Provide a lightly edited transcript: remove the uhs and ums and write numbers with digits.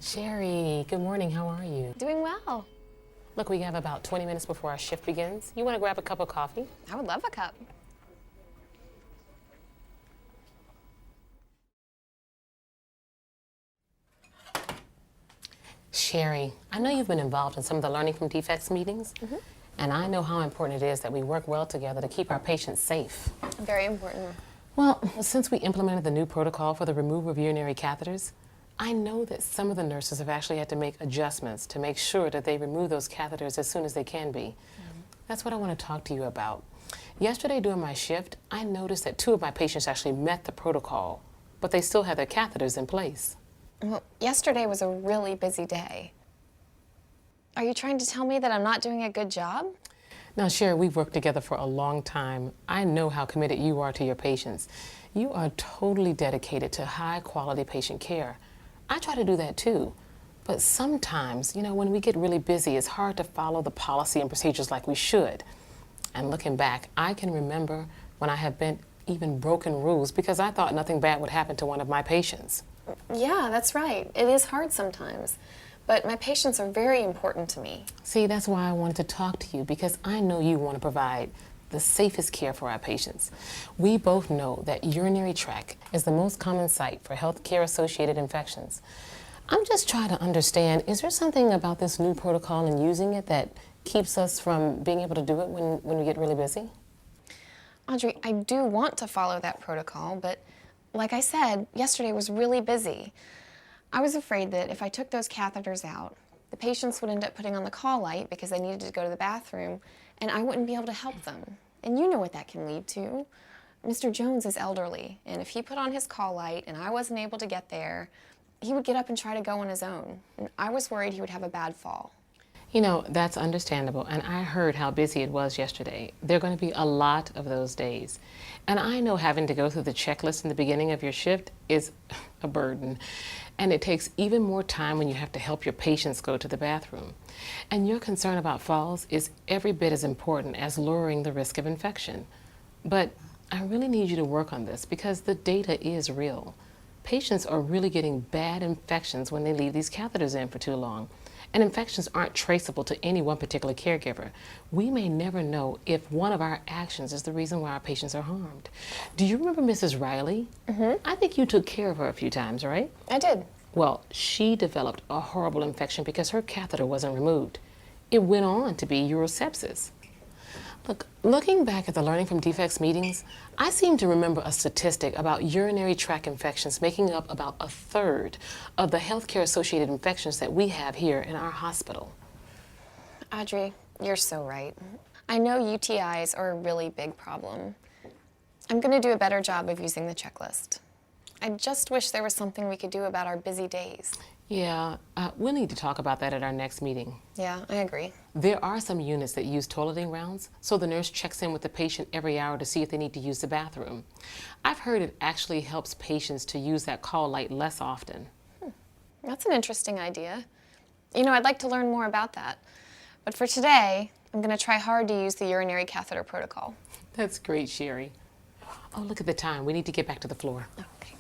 Sherry, good morning. How are you? Doing well. Look, we have about 20 minutes before our shift begins. You want to grab a cup of coffee? I would love a cup. Sherry, I know you've been involved in some of the Learning from Defects meetings, and I know how important it is that we work well together to keep our patients safe. Very important. Well, since we implemented the new protocol for the removal of urinary catheters, I know that some of the nurses have actually had to make adjustments to make sure that they remove those catheters as soon as they can be. That's what I want to talk to you about. Yesterday during my shift, I noticed that 2 of my patients actually met the protocol, but they still had their catheters in place. Well, yesterday was a really busy day. Are you trying to tell me that I'm not doing a good job? Now, Sherry, we've worked together for a long time. I know how committed you are to your patients. You are totally dedicated to high-quality patient care. I try to do that too. But sometimes, when we get really busy, it's hard to follow the policy and procedures like we should. And looking back, I can remember when I have been even broken rules because I thought nothing bad would happen to one of my patients. Yeah, that's right. It is hard sometimes. But my patients are very important to me. See, that's why I wanted to talk to you, because I know you want to provide the safest care for our patients. We both know that urinary tract is the most common site for healthcare-associated infections. I'm just trying to understand, is there something about this new protocol and using it that keeps us from being able to do it when we get really busy? Audrey, I do want to follow that protocol, but like I said, yesterday was really busy. I was afraid that if I took those catheters out, the patients would end up putting on the call light because they needed to go to the bathroom, and I wouldn't be able to help them. And you know what that can lead to. Mr. Jones is elderly, and if he put on his call light and I wasn't able to get there, he would get up and try to go on his own. And I was worried he would have a bad fall. That's understandable, and I heard how busy it was yesterday. There are going to be a lot of those days. And I know having to go through the checklist in the beginning of your shift is a burden. And it takes even more time when you have to help your patients go to the bathroom. And your concern about falls is every bit as important as lowering the risk of infection. But I really need you to work on this because the data is real. Patients are really getting bad infections when they leave these catheters in for too long. And infections aren't traceable to any one particular caregiver. We may never know if one of our actions is the reason why our patients are harmed. Do you remember Mrs. Riley? I think you took care of her a few times, right? I did. Well, she developed a horrible infection because her catheter wasn't removed. It went on to be urosepsis. Look, looking back at the Learning from Defects meetings, I seem to remember a statistic about urinary tract infections making up about 1/3 of the healthcare-associated infections that we have here in our hospital. Audrey, you're so right. I know UTIs are a really big problem. I'm going to do a better job of using the checklist. I just wish there was something we could do about our busy days. Yeah, we'll need to talk about that at our next meeting. Yeah, I agree. There are some units that use toileting rounds, so the nurse checks in with the patient every hour to see if they need to use the bathroom. I've heard it actually helps patients to use that call light less often. That's an interesting idea. I'd like to learn more about that. But for today, I'm going to try hard to use the urinary catheter protocol. That's great, Sherry. Oh, look at the time. We need to get back to the floor. Okay.